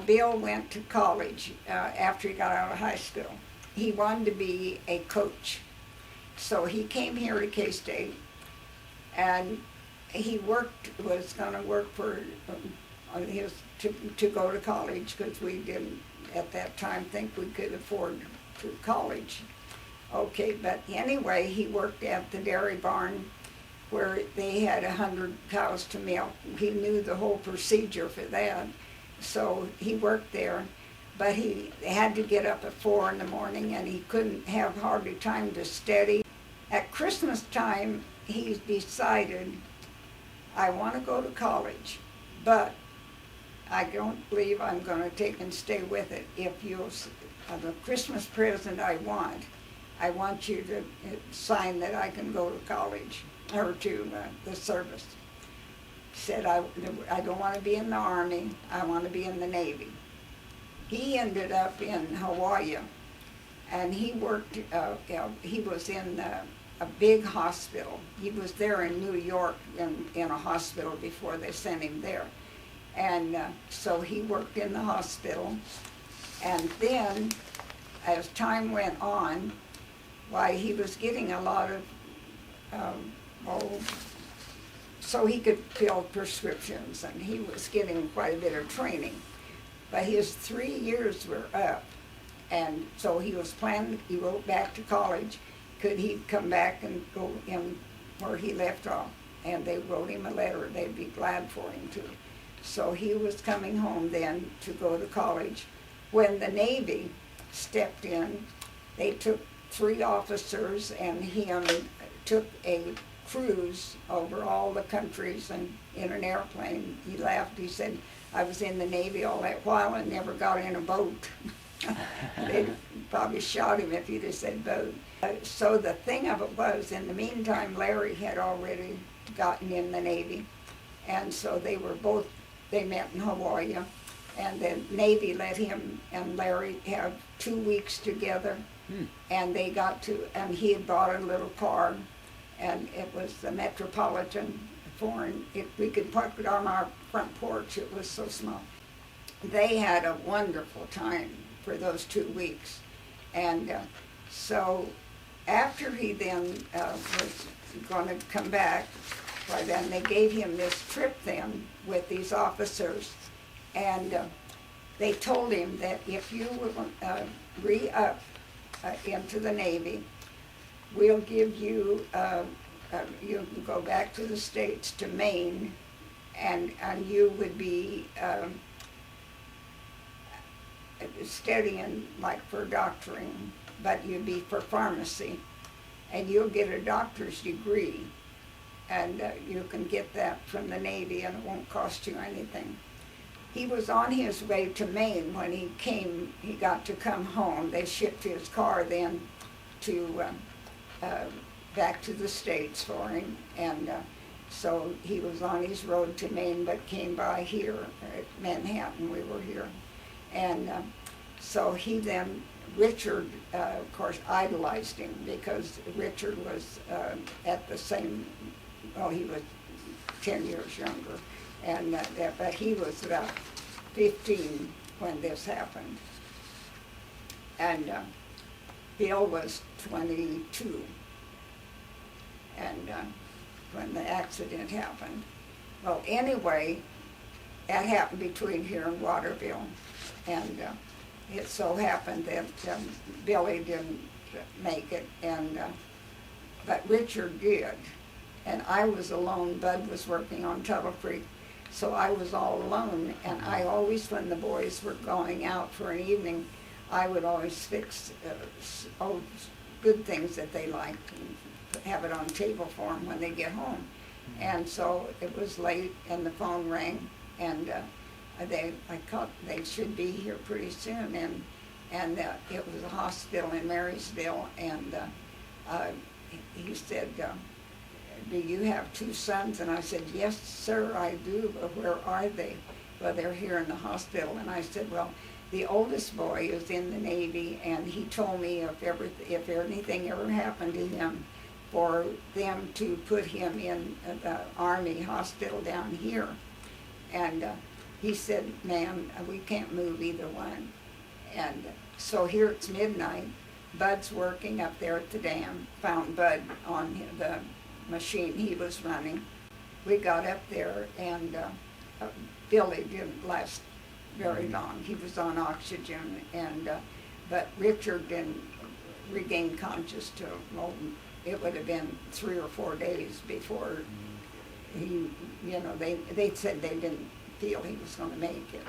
Bill went to college after he got out of high school. He wanted to be a coach. So he came here to K-State, and he was going to work for to go to college, because we didn't at that time think we could afford to college. Okay, but anyway, he worked at the dairy barn where they had 100 cows to milk. He knew the whole procedure for that, so he worked there. But he had to get up at 4 in the morning, and he couldn't have hardly time to study. At Christmas time, he decided, I want to go to college, but I don't believe I'm going to take and stay with it. If you'll, the Christmas present I want you to sign that I can go to college, or to the service. He said, I don't want to be in the Army, I want to be in the Navy. He ended up in Hawaii, and he worked, he was in a big hospital. He was there in New York in a hospital before they sent him there. And so he worked in the hospital, and then as time went on, why, he was getting a lot of, so he could fill prescriptions, and he was getting quite a bit of training. But his 3 years were up, and so he was planning, he wrote back to college, could he come back and go in where he left off? And they wrote him a letter, they'd be glad for him to. So he was coming home then to go to college. When the Navy stepped in, they took 3 officers and him, took a cruise over all the countries, and in an airplane. He laughed, he said, I was in the Navy all that while and never got in a boat. They'd probably shot him if he'd have said boat. So the thing of it was, in the meantime, Larry had already gotten in the Navy, and so they met in Hawaii, and the Navy let him and Larry have 2 weeks together, and they got to, and he had bought a little car, and it was the Metropolitan foreign. We could park it on our front porch, it was so small. They had a wonderful time for those 2 weeks, and so after he then was going to come back, well, then they gave him this trip then with these officers, and they told him that if you will re-up into the Navy, we'll give you, you can go back to the States, to Maine, and you would be studying like for doctoring, but you'd be for pharmacy, and you'll get a doctor's degree, and you can get that from the Navy, and it won't cost you anything. He was on his way to Maine when he came. He got to come home. They shipped his car then to back to the States for him, and so he was on his road to Maine, but came by here at Manhattan. We were here, and so he then, Richard, of course, idolized him, because Richard was at the same, well, he was 10 years younger, and but he was about 15 when this happened, and Bill was 22, and when the accident happened. Well, anyway, that happened between here and Waterville, and it so happened that Billy didn't make it, and but Richard did, and I was alone. Bud was working on Tuttle Creek, so I was all alone, and I always, when the boys were going out for an evening, I would always fix good things that they liked and have it on table for them when they get home. And so it was late, and the phone rang, and I thought they should be here pretty soon, and it was a hospital in Marysville, and he said, do you have 2 sons? And I said, yes, sir, I do, but where are they? Well, they're here in the hospital. And I said, well, the oldest boy is in the Navy, and he told me if anything ever happened to him, for them to put him in the Army hospital down here. And he said, ma'am, we can't move either one. And so here it's midnight, Bud's working up there at the dam, found Bud on the machine he was running. We got up there, and Billy didn't last very long. He was on oxygen, and but Richard didn't regain conscious till, well, it would have been 3 or 4 days before he, they said they didn't feel he was going to make it.